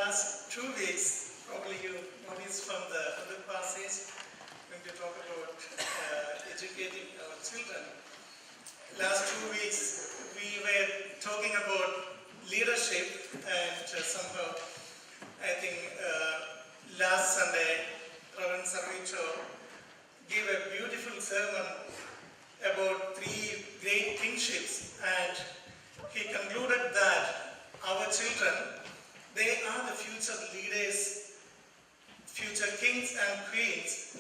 last 2 weeks, probably you noticed from the other passage, when we talk about educating our children. Last 2 weeks, we were talking about leadership, and somehow, I think last Sunday, Reverend Sarvito gave a beautiful sermon about 3 great kingships, and he concluded that our children, they are the future leaders, future kings and queens,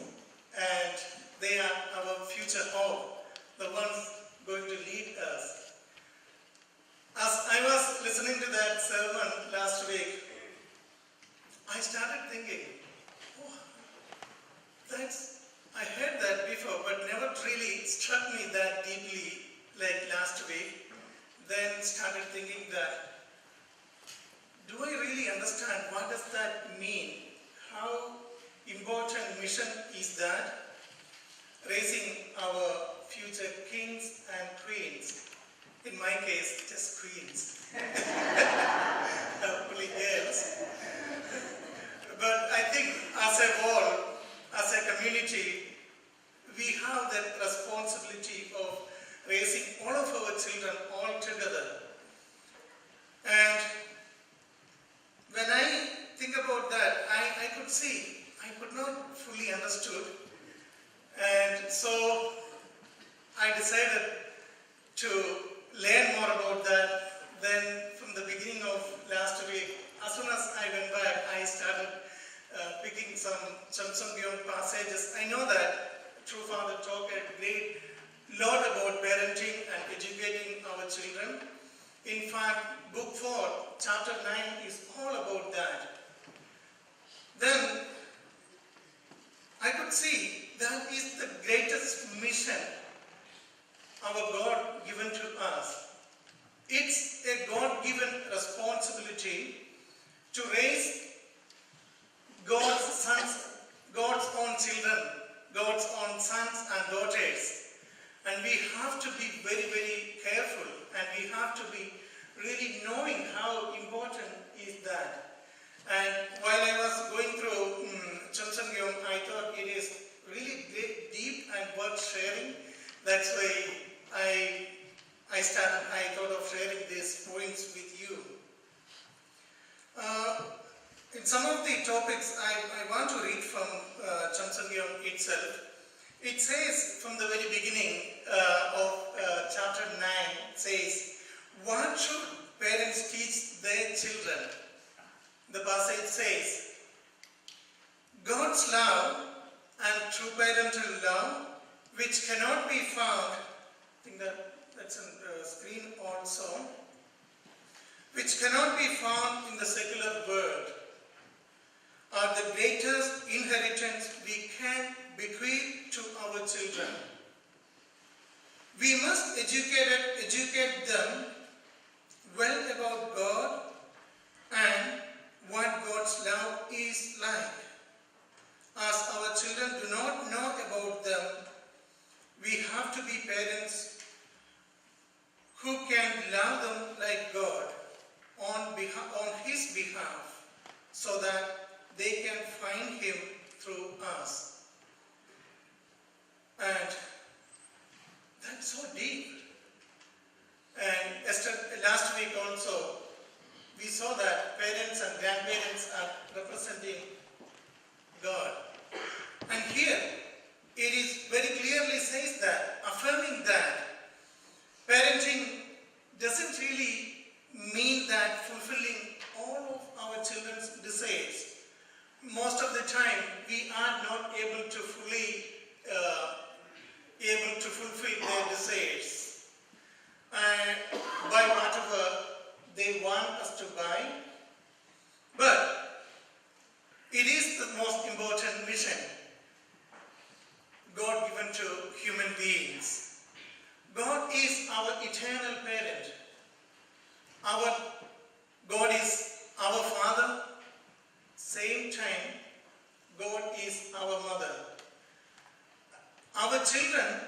and they are our future hope, the ones going to lead us. As I was listening to that sermon last week, I started thinking, I heard that before, but never really struck me that deeply like last week. Then started thinking that, do I really understand what does that mean? How important mission is that? Raising our future kings and queens. In my case, just queens. Only girls. But I think as a whole, as a community, we have that responsibility of raising all of our children all together. And when I think about that, I could not fully understood. And so I decided to learn more about that. Then from the beginning of last week, as soon as I went back, I started picking some passages. I know that True Father talked a great lot about parenting and educating our children. In fact, Book 4, Chapter 9 is all about that. Then I could see that is the greatest mission our God given to us. It's a God-given responsibility to raise God's sons, God's own children, God's own sons and daughters. And we have to be very, very careful, and we have to be really knowing how important is that. And while I was going through Chonsangyong, I thought it is really deep and worth sharing. That's why I thought of sharing these points with you. In some of the topics, I want to read from Chonsangyong itself. It says from the very beginning of chapter 9, says, what should parents teach their children? The passage says, God's love and true parental love, which cannot be found, I think that's on the screen also, which cannot be found in the secular world, are the greatest inheritance we can bequeath to our children. We must educate them well about God and what God's love is like. As our children do not know about them, we have to be parents who can love them like God on His behalf, so that they can find Him through us. And that's so deep. And last week also, we saw that parents and grandparents are representing God. And here, it is very clearly says that, affirming that parenting doesn't really mean that fulfilling all of our children's desires. Most of the time, we are not able to fully fulfill their desires and buy whatever they want us to buy. But it is the most important mission God given to human beings. God is our eternal parent. Our God is our Father. Same time, God is our mother. Our children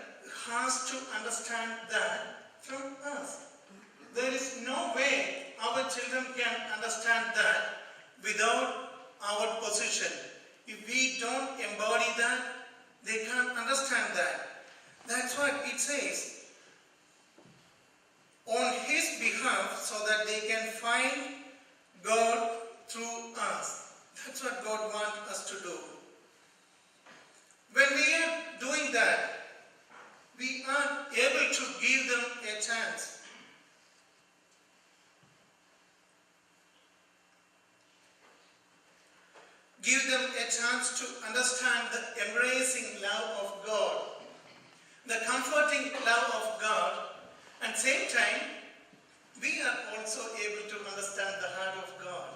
has to understand that from us. There is no way our children can understand that without our position. If we don't embody that, they can't understand that. That's what it says. On His behalf, so that they can find God through us. That's what God wants us to do. When we are doing that, we are able to give them a chance. Give them a chance to understand the embracing love of God, the comforting love of God, and same time, we are also able to understand the heart of God.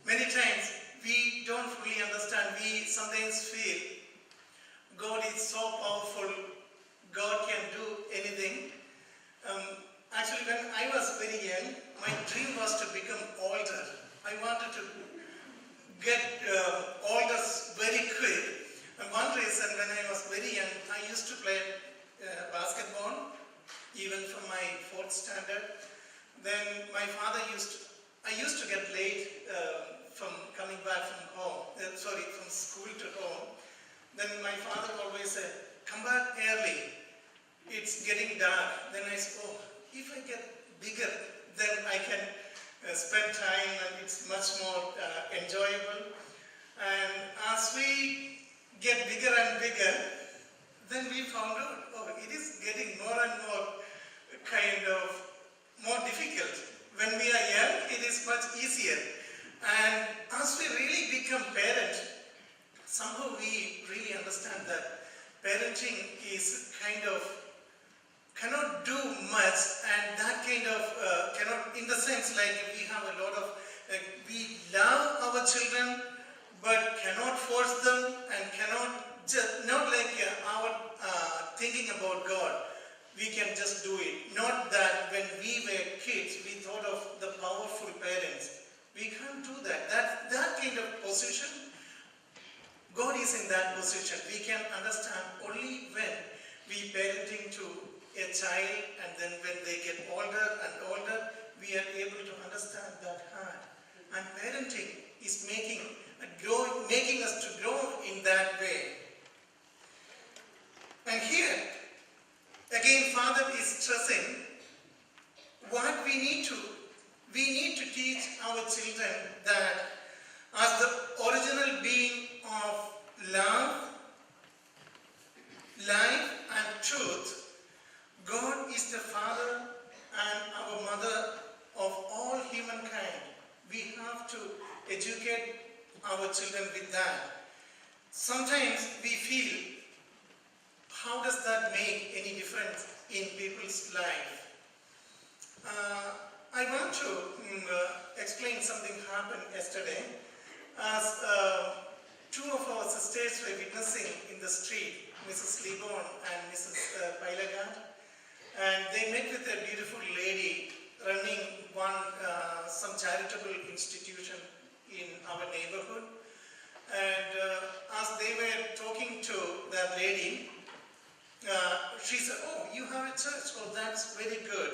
Many times, we don't fully understand. We sometimes feel God is so powerful, God can do anything. Actually, when I was very young, my dream was to become older. I wanted to get older very quick. And one reason, when I was very young, I used to play basketball, even from my 4th standard. Then my father I used to get late from coming back from home, from school to home. Then my father always said, come back early, it's getting dark. Then I said, oh, if I get bigger, then I can spend time and it's much more enjoyable. And as we get bigger and bigger, then we found out, oh, it is getting more and more kind of more difficult. When we are young, it is much easier. And as we really become parents, somehow we really understand that parenting is cannot do much, and that kind of cannot, in the sense like we have a lot of, we love our children, but cannot force them and cannot just, not like our thinking about God. We can just do it. Not that when we were kids, we thought of the powerful parents. We can't do that. That kind of position, God is in that position. We can understand only when we parenting to a child, and then when they get older and older, we are able to understand that heart. And parenting is making us to grow in that way. And here, again, Father is stressing what we need to teach our children, that as the original being of love, life and truth, God is the Father and our Mother of all humankind. We have to educate our children with that. Sometimes we feel, how does that make any difference in people's life? I want to explain something happened yesterday. As two of our sisters were witnessing in the street, Mrs. Libon and Mrs. Pailagat, and they met with a beautiful lady running some charitable institution in our neighborhood. And as they were talking to that lady, she said, oh, you have a church, oh, that's very good.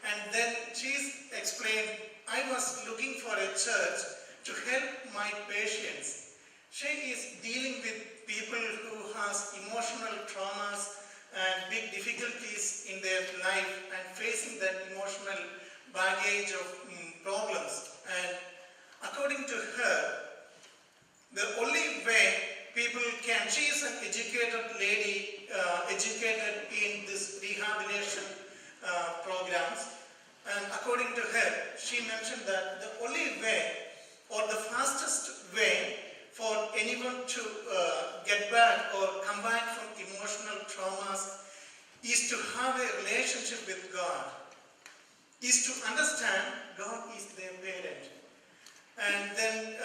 And then she explained, I was looking for a church to help my patients. She is dealing with people who has emotional traumas and big difficulties in their life and facing that emotional baggage of problems. And according to her, the only way people can, she is an educated lady, educated in this rehabilitation programs, and according to her, she mentioned that the only way or the fastest way for anyone to get back or come back from emotional traumas is to have a relationship with God, is to understand God is their parent. And then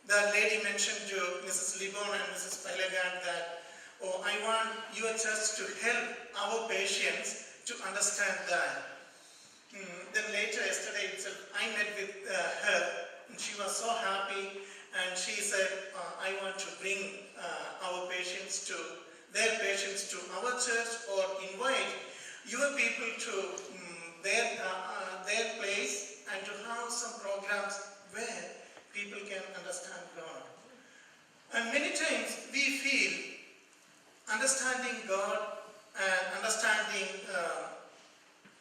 the lady mentioned to Mrs. Libon and Mrs. Pailagat that, oh, I want your church to help our patients to understand that. Then later, yesterday itself, I met with her, and she was so happy, and she said, I want to bring their patients to our church, or invite your people to their place, and to have some programs where many times we feel understanding God and understanding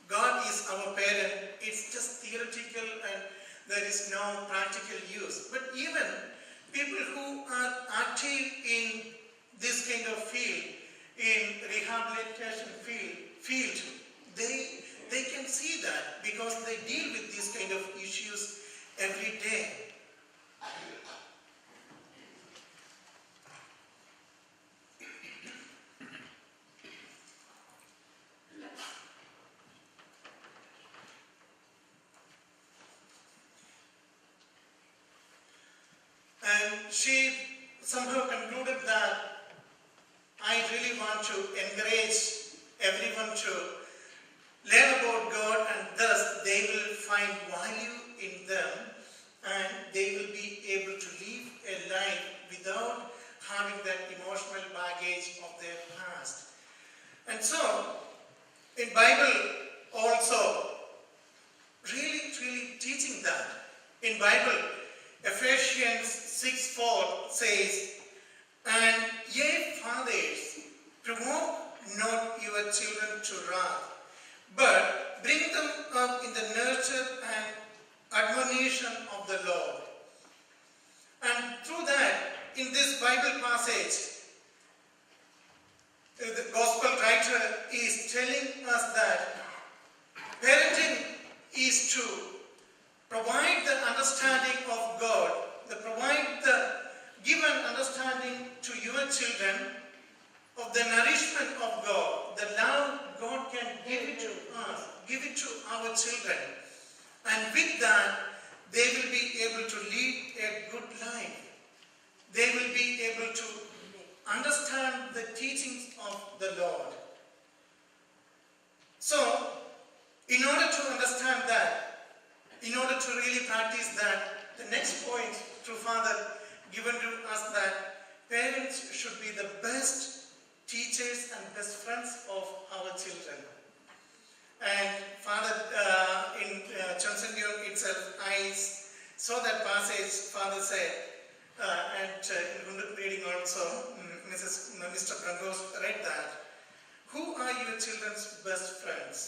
God is our parent, it's just theoretical and there is no practical use. But even people who are active in this kind of field, in rehabilitation field, they can see that because they deal with these kind of issues every day. And she somehow concluded that I really want to encourage everyone to learn about God, and thus they will find value in them and they will be able to live a life without having that emotional baggage of their past. And so, in Bible also, really teaching that. In Bible, Ephesians 6:4 says, "And ye fathers, provoke not your children to wrath, but bring them up in the nurture and admonition of the Lord." And through that, in this Bible passage, the gospel writer is telling us that parenting is to provide the understanding of God, give an understanding to your children of the nourishment of God, the love God can give it to us, give it to our children. And with that, they will be able to lead a good life. They will be able to understand the teachings of the Lord. So, in order to understand that, in order to really practice that, the next point through Father given to us that parents should be the best teachers and best friends of our children. And Father, in Chansandion itself, I saw that passage. Father said, and in the reading also, Mr. Prangos read that, "Who are your children's best friends?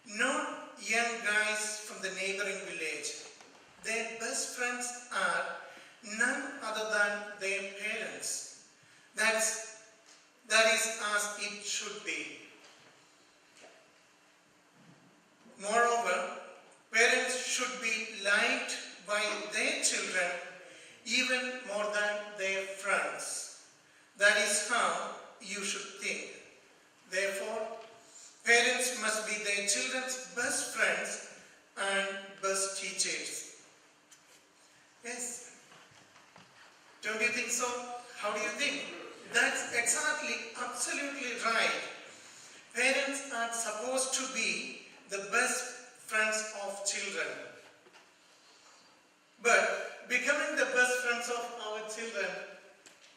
Not young guys from the neighboring village. Their best friends are none other than their parents. That is as it should be. Moreover, parents should be liked by their children even more than their friends. That is how you should think. Therefore, parents must be their children's best friends and best teachers." Yes. Don't you think so? How do you think? That's exactly, absolutely right. Parents are supposed to be the best friends of children. But becoming the best friends of our children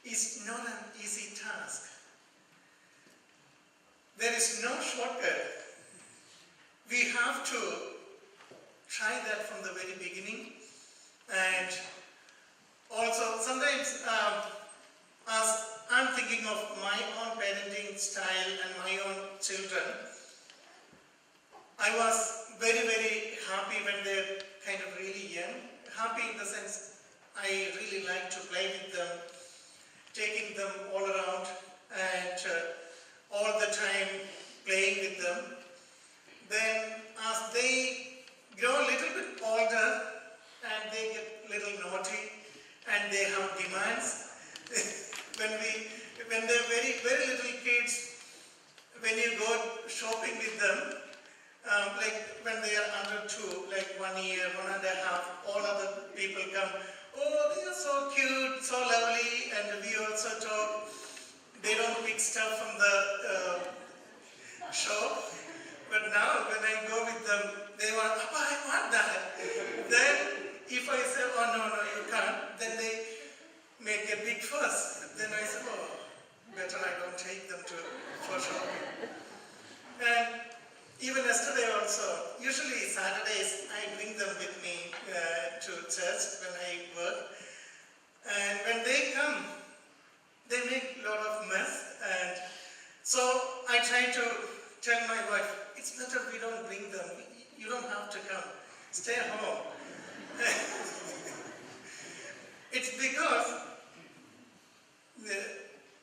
is not an easy task. There is no shortcut. We have to try that from the very beginning. And also sometimes as I'm thinking of my own parenting style and my own children, I was very happy when they're kind of really young. Happy in the sense I really like to play with them, taking them all around and all the time playing with them. Then as they grow a little bit older and they get a little naughty and they have demands, when they're very little kids, when you go shopping with them, like when they are under 2, like 1 year, 1.5, all other people come, "Oh, they are so cute, so lovely," and we also talk. They don't pick stuff from the shop. But now when I go with them, they want, "Papa, I want that." Then if I say, "Oh, no, you can't," then they make a big fuss. Then I say, "Oh, better I don't take them for shopping." And even yesterday also, usually Saturdays, I bring them with me to church when I work. And when they come, So I try to tell my wife, it's better we don't bring them. You don't have to come. Stay home. It's because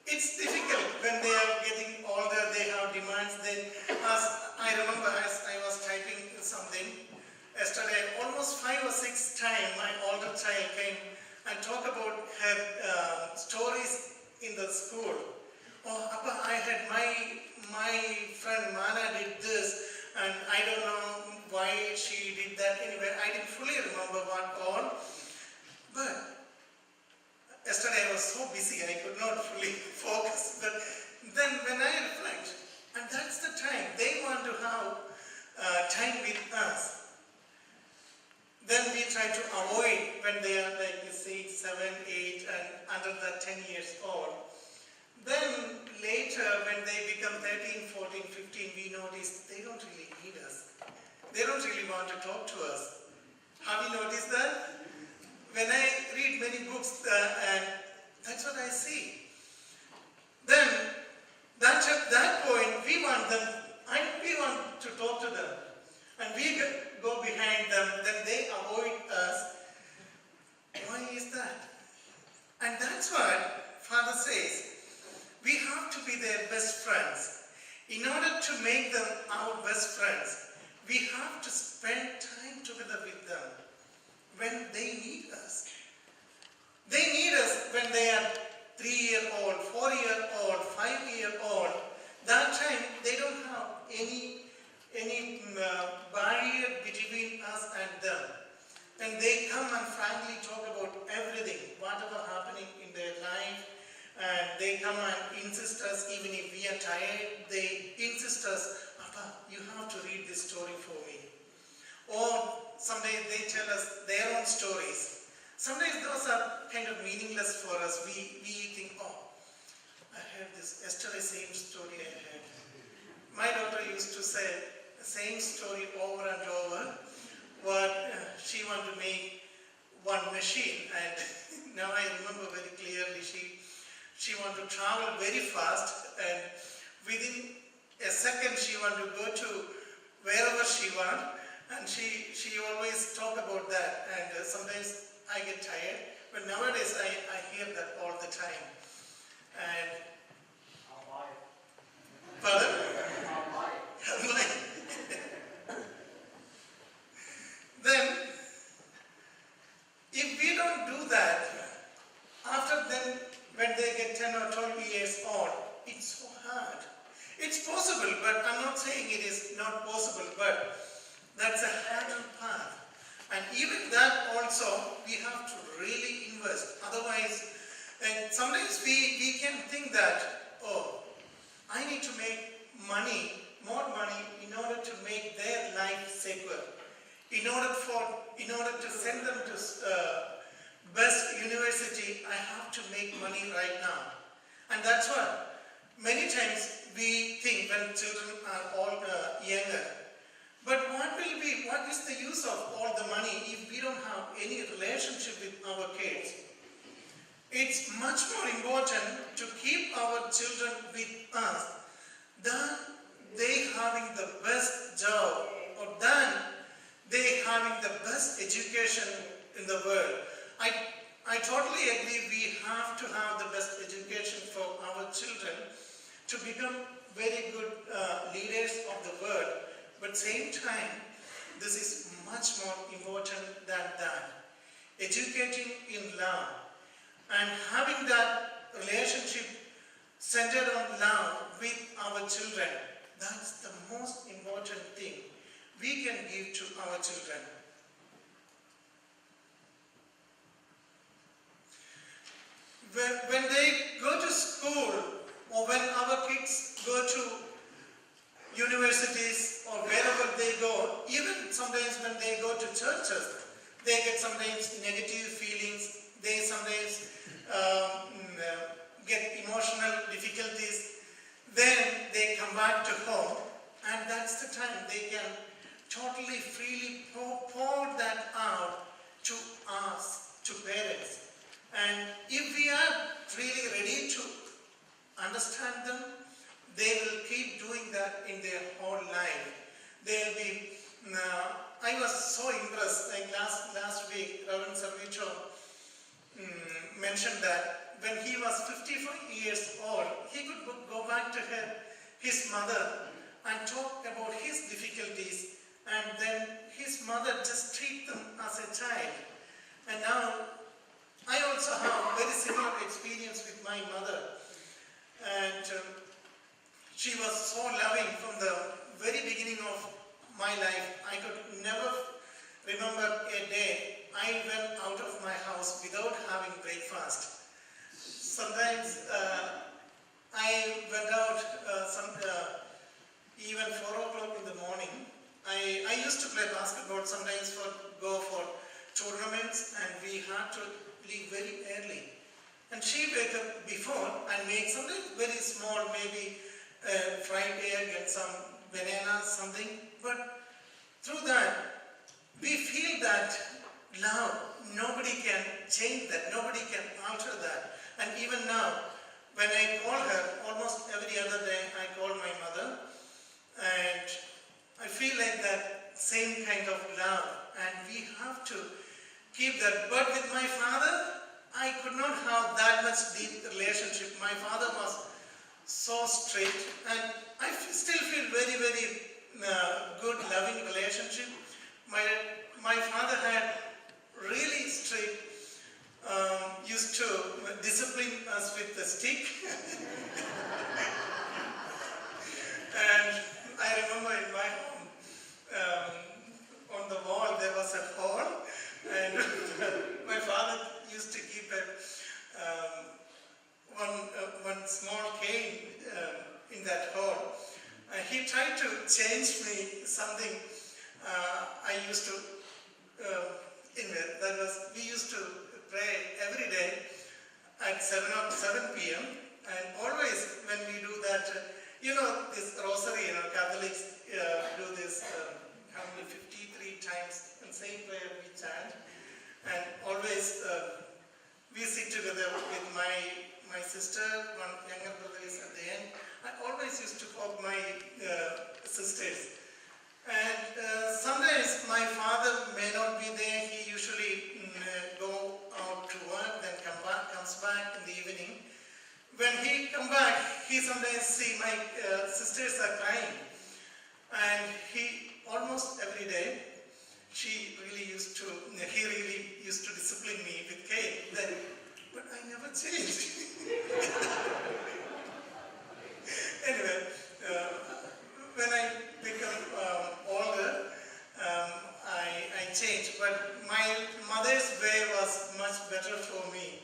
it's difficult when they are getting older, they have demands. Then, as I remember, as I was typing something yesterday, almost 5 or 6 times my older child came and talked about her stories in the school. Oh, Appa, I had my friend Mana did this, and I don't know why she did that. Anyway, I didn't fully remember what all. But yesterday I was so busy, I could not fully focus. But then when I reflect, and that's the time, they want to have time with us. Then we try to avoid when they are like 6, 7, 8 and under the 10 years old. Then later when they become 13, 14, 15, we notice they don't really need us. They don't really want to talk to us. Have you noticed that? When I read many books and that's what I see. Then at that point we want to talk to them. And we go behind them, then they avoid us. Why is that? And that's what Father says. We have to be their best friends. In order to make them our best friends, we have to spend time together with them when they need us. They need us when they are 3-year-old, 4-year-old, 5-year-old. That time they don't have any barrier between us and them. And they come and frankly talk about everything, whatever happening in their life. And they come and insist us, even if we are tired, they insist us, Papa, you have to read this story for me. Or someday they tell us their own stories. Sometimes those are kind of meaningless for us. We think, oh, I heard this yesterday, same story I heard. My daughter used to say the same story over and over. What she wanted to make one machine, and now I remember very clearly she wanted to travel very fast, and within a second she wanted to go to wherever she wants, and she always talk about that, and sometimes I get tired, but nowadays I hear that all the time. And pardon? Then, if we don't do that, after then, when they get 10 or 12 years old, it's so hard. It's possible, but I'm not saying it is not possible, but that's a harder path. And even that also, we have to really invest. Otherwise, and sometimes we can think that, oh, I need to make money, more money, in order to make their life secure. In order to send them to best university, I have to make money right now. And that's what many times we think when children are all younger. But what is the use of all the money if we don't have any relationship with our kids? It's much more important to keep our children with us than they having the best job or than they having the best education in the world. I totally agree we have to have the best education for our children to become very good leaders of the world. But same time, this is much more important than that. Educating in love and having that relationship centered on love with our children, that's the most important thing we can give to our children. When they go to school, or when our kids go to universities or wherever they go, even sometimes when they go to churches, they get sometimes negative feelings, they sometimes get emotional difficulties, then they come back to home, and that's the time they can totally freely pour that out to us, to parents. And if we are really ready to understand them, they will I was so impressed. Like last week, Reverend Servicho mentioned that when he was 55 years old, he could go back to his mother and talk about his difficulties, and then his mother just treat them as a child. And now I also have very similar experience with my mother, and she was so loving from the very beginning of my life. I could never remember a day I went out of my house without having breakfast. Sometimes I went out even 4 o'clock in the morning. I used to play basketball, sometimes go for tournaments, and we had to leave very early. And she wake up before and make something very small, maybe fried egg and some bananas, something. But through that, we feel that love. Nobody can change that. Nobody can alter that. And even now, when I call her, almost every other day, I call my mother, and I feel like that same kind of love, and we have to keep that. But with my father, I could not have that much deep relationship. My father was so strict, and I still feel very, very good, loving relationship. My father had really strict, used to discipline us with the stick. And I remember in my home, on the wall there was a hole, and my father used to keep one small cane in that hole. He tried to change me something. I used to, we used to pray every day at 7 p.m. and always when we do that, this rosary, Catholics do this, how many, 53 times, and same prayer we chant. And always we sit together with my sister, one younger brother is at the end. I always used to hug my sisters. And sometimes my father may not be there. He usually go out to work, then comes back in the evening. When he come back, he sometimes see my sisters are crying. And he, almost every day, he really used to discipline me with cane. Then, but I never changed. Anyway, when I become older, I changed. But my mother's way was much better for me.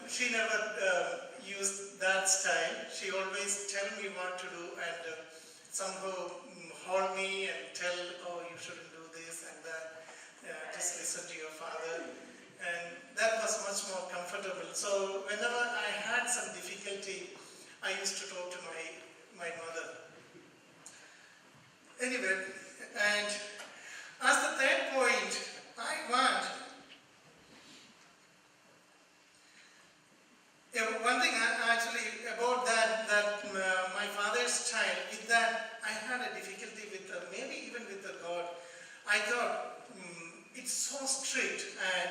She never used that style. She always tell me what to do, and somehow hold me and tell, oh, you shouldn't do this and that. Just listen to your father. And that was much more comfortable. So whenever I had some difficulty, I used to talk to my mother. Anyway, and as the third point, I want one thing actually about that my father's child, with that I had a difficulty with maybe even with the God. I thought it's so strict, and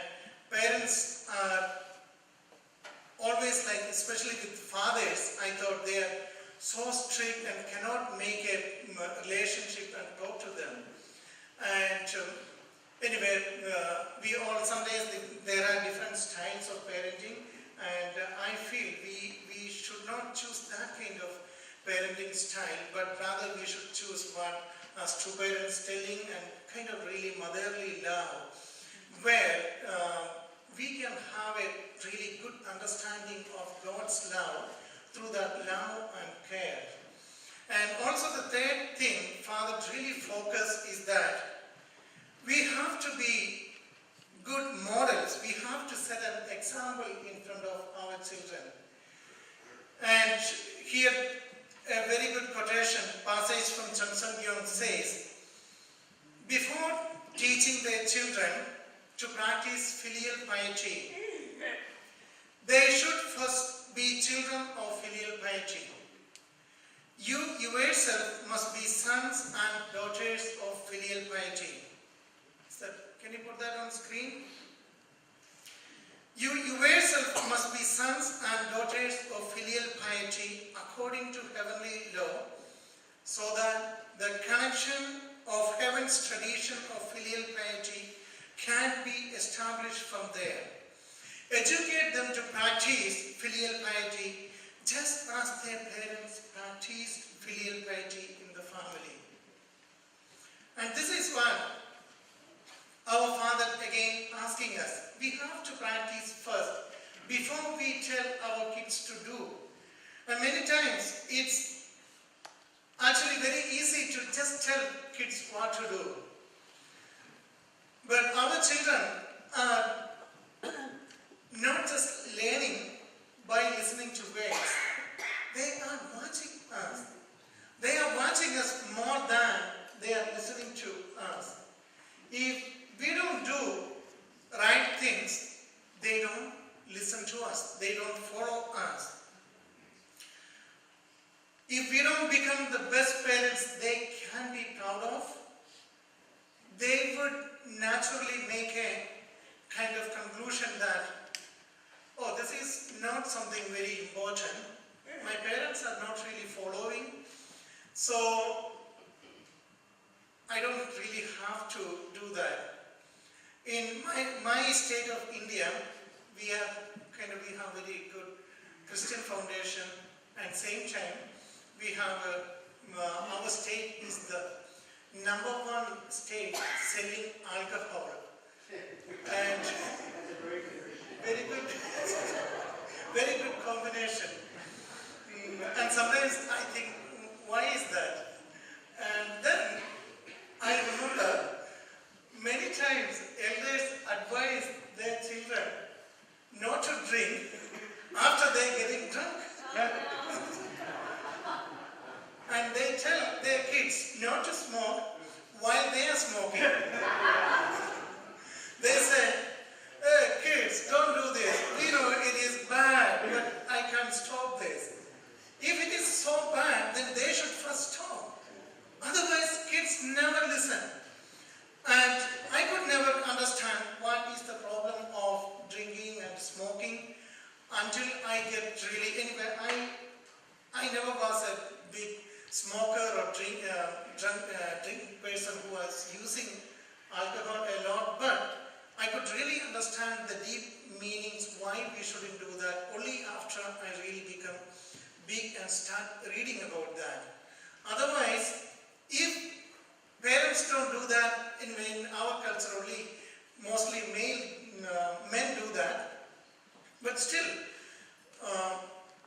parents are always like, especially with fathers, I thought they are so strict and cannot make a relationship and talk to them. And anyway, we all, sometimes there are different styles of parenting, and I feel we should not choose that kind of parenting style, but rather we should choose one as true parents telling and kind of really motherly love, where we can have a really good understanding of God's love through that love and care. And also the third thing Father really focus is that we have to be good models. We have to set an example in front of our children. And here a very good quotation, passage from Chamsangyon says, before teaching their children to practice filial piety, they should first be children of filial piety. You yourself must be sons and daughters of filial piety. Can you put that on screen? You yourself must be sons and daughters of filial piety according to heavenly law, so that the connection of heaven's tradition of filial piety can be established from there. Educate them to practice filial piety just as their parents practiced filial piety in the family. And this is what our Father again asking us. We have to practice first before we tell our kids to do. And many times it's actually very easy to just tell kids what to do. But our children are not just learning by listening to words. They are watching us. They are watching us more than they are listening to us. If we don't do right things, they don't listen to us. They don't follow us. If we don't become the best parents they can be proud of, they would naturally make a kind of conclusion that, oh, this is not something very important. My parents are not really following, so I don't really have to do that. In my state of India, we have very good Christian foundation, and same time we have our state is the #1 state selling alcohol, and very good combination. And sometimes I think, why is that? And then I remember many times elders advise their children not to drink after they're getting drunk. And they tell their kids not to smoke while they are smoking. They say, hey kids, don't do this. We know it is bad, but I can't stop this. If it is so bad, then they should first stop. Otherwise, kids never listen. And I could never understand what is the problem of drinking and smoking until I get really, anyway, I never was a big smoker or drink person who was using alcohol a lot, but I could really understand the deep meanings why we shouldn't do that only after I really become big and start reading about that. Otherwise, if parents don't do that, in our culture only, mostly men do that, but still,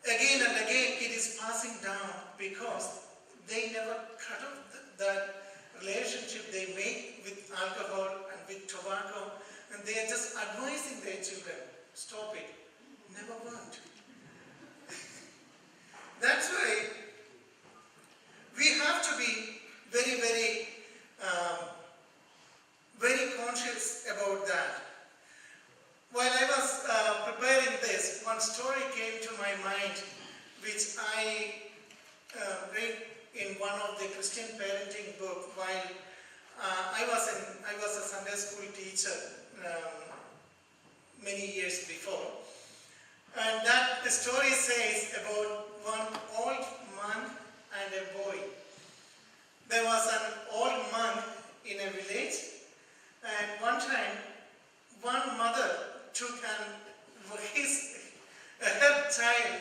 again and again it is passing down because they never cut off that relationship they make with alcohol and with tobacco, and they are just advising their children, stop it, never want. That's why we have to be very, very conscious about that. While I was preparing this, one story came to my mind, which I read in one of the Christian parenting book while I was a Sunday school teacher many years before. And that the story says about one old monk and a boy. There was an old monk in a village, and one time one mother took her child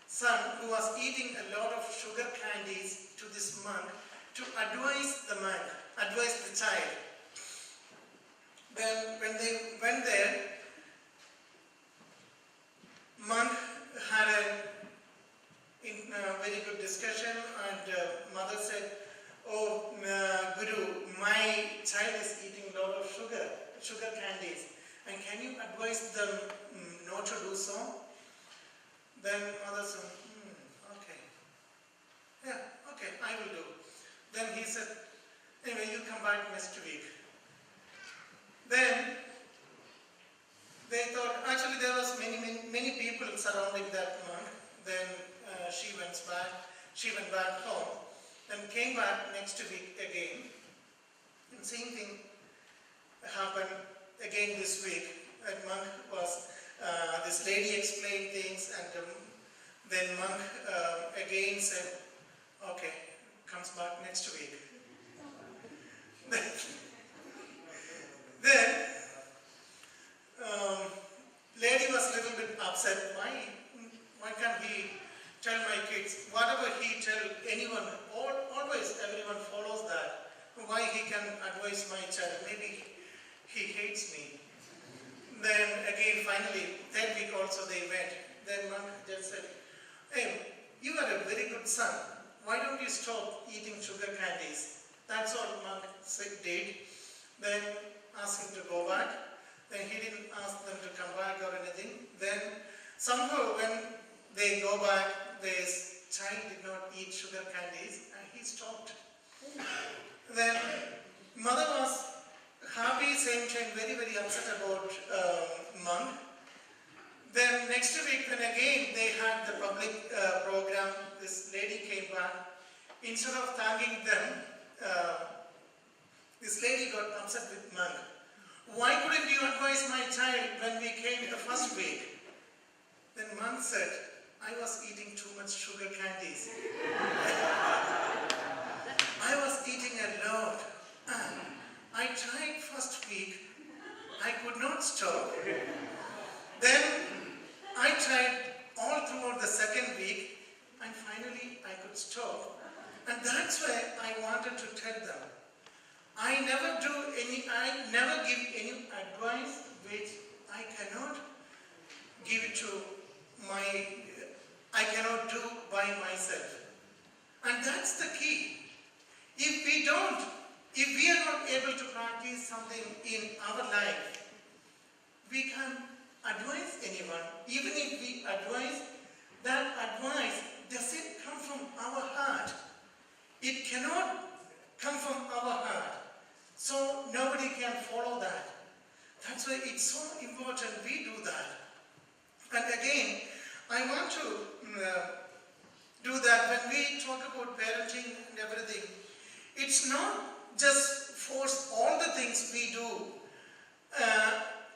son who was eating a lot of sugar candies to this monk to advise the child. Then when they went there, monk had a very good discussion, and mother said, oh Guru, my child is eating a lot of sugar candies, and can you advise them not to do so? Then mother said, okay. Yeah, okay, I will do. Then he said, anyway, you come back next week. Then they thought, actually there was many people surrounding that monk. Then she went back she went back home. Then came back next week again. And same thing happened again this week. And monk was, this lady explained things, and then monk again said, okay, comes back next week. Then lady was a little bit upset. Why can't he tell my kids whatever he tell anyone? Always everyone follows that. Why he can advise my child? Maybe he hates me. Then again, finally, that week also they went. Then monk just said, hey, you are a very good son. Why don't you stop eating sugar candies? That's all monk did. Then asked him to go back. Then he didn't ask them to come back or anything. Then somehow when they go back, this child did not eat sugar candies and he stopped. Then mother was happy, same time very, very upset about monk. Then next week when again they had the public program, this lady came back. Instead of thanking them, this lady got upset with monk. Why couldn't you advise my child when we came the first week? Then monk said, I was eating too much sugar candies. I was eating a lot. I tried first week. I could not stop. Then I tried all throughout the second week, and finally I could stop. And that's why I wanted to tell them. I never give any advice which I cannot give it to I cannot do by myself. And that's the key. If we are not able to practice something in our life, we can advise anyone. Even if we advise, that advice doesn't come from our heart. It cannot come from our heart. So nobody can follow that. That's why it's so important we do that. And again, I want to do that when we talk about parenting and everything. It's not just force all the things we do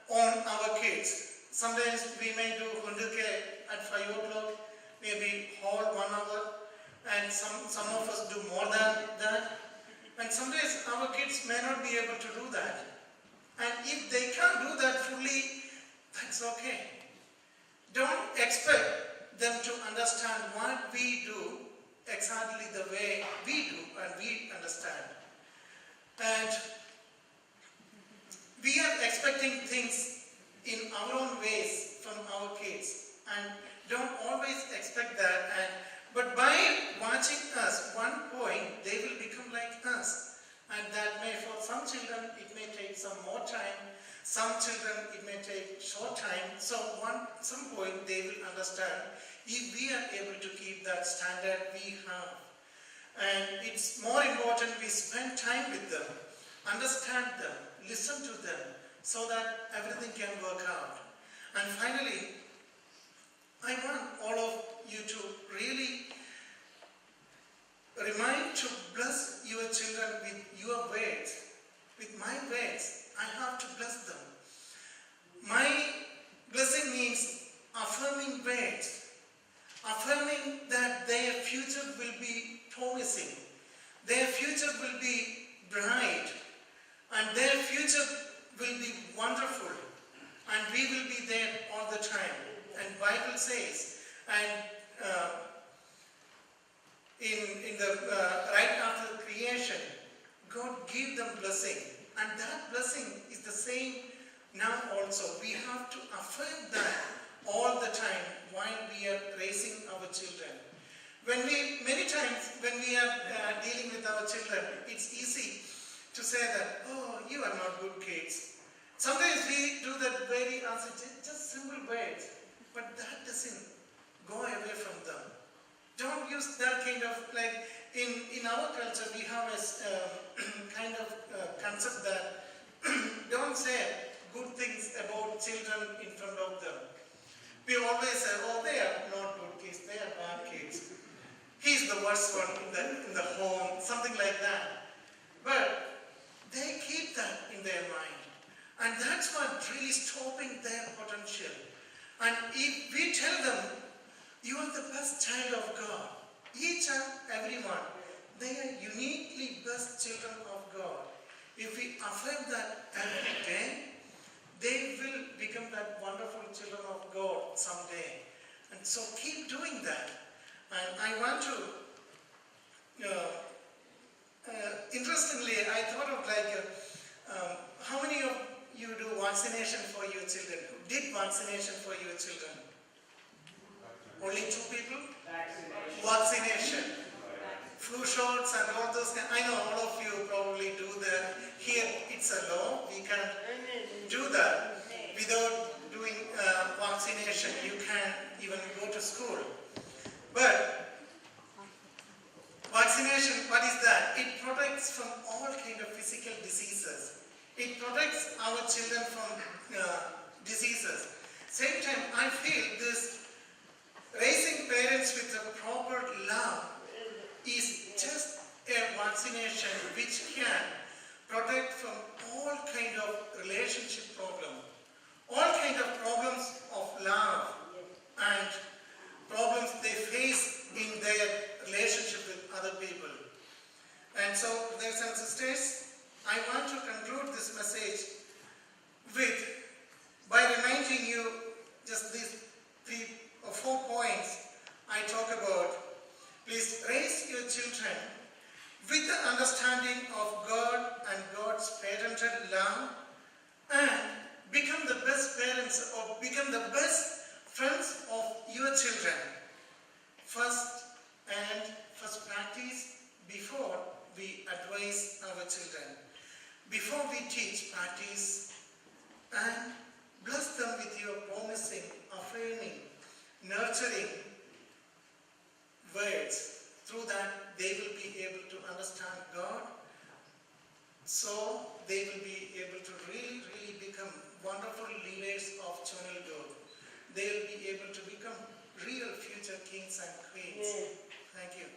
on our kids. Sometimes we may do hunduke at 5 o'clock, maybe whole 1 hour, and some of us do more than that. And sometimes our kids may not be able to do that. And if they can't do that fully, that's okay. Don't expect them to understand what we do exactly the way we do and we understand. And we are expecting things in our own ways from our kids, and don't always expect that. But by watching us, one point they will become like us. And that may, for some children, it may take some more time. Some children, it may take short time. So some point they will understand if we are able to keep that standard we have. And it's more important we spend time with them, understand them, listen to them, so that everything can work out. And finally, I want all of you to really remind to bless your children with your words, with my words. I have to bless them. My blessing means affirming words, affirming that their future will be promising, their future will be bright, and their future will be wonderful, and we will be there all the time. And Bible says, and in the right after creation, God gave them blessing, and that blessing is the same now also. We have to affirm that all the time while we are raising our children. Many times when we are dealing with our children, it's easy to say that, oh, you are not good kids. Sometimes we do that very answer, just simple words, but that doesn't go away from them. Don't use that kind of, like, in our culture we have a kind of concept that don't say good things about children in front of them. We always say, oh, they are not good kids, they are bad kids. he's the worst one in the home, something like that. But they keep that in their mind. And that's what really stopping their potential. And if we tell them, you are the best child of God, each and everyone, they are uniquely best children of God. If we affirm that every day, they will become that wonderful children of God someday. And so keep doing that. And I want to, interestingly, I thought of how many of you do vaccination for your children? Who did vaccination for your children? Only 2 people? Vaccination. Flu shots and all those things. I know all of you probably do that. Here it's a law. We can't do that without doing vaccination. You can't even go to school. But vaccination, what is that? It protects from all kind of physical diseases. It protects our children from diseases. Same time, I feel this raising parents with a proper love is just a vaccination which can protect from all kind of relationship problems, all kind of problems of love and problems they face in their relationship with other people. And so, brothers and sisters, I want to conclude this message by reminding you just these 3 or 4 points I talk about. Please raise your children with the understanding of God and God's parental love, and become the best parents or become the best friends of your children. First practice before we advise our children. Before we teach, practice, and bless them with your promising, affirming, nurturing words. Through that, they will be able to understand God. So, they will be able to really, really become wonderful leaders of Channel God. They will be able to become real future kings and queens. Thank you.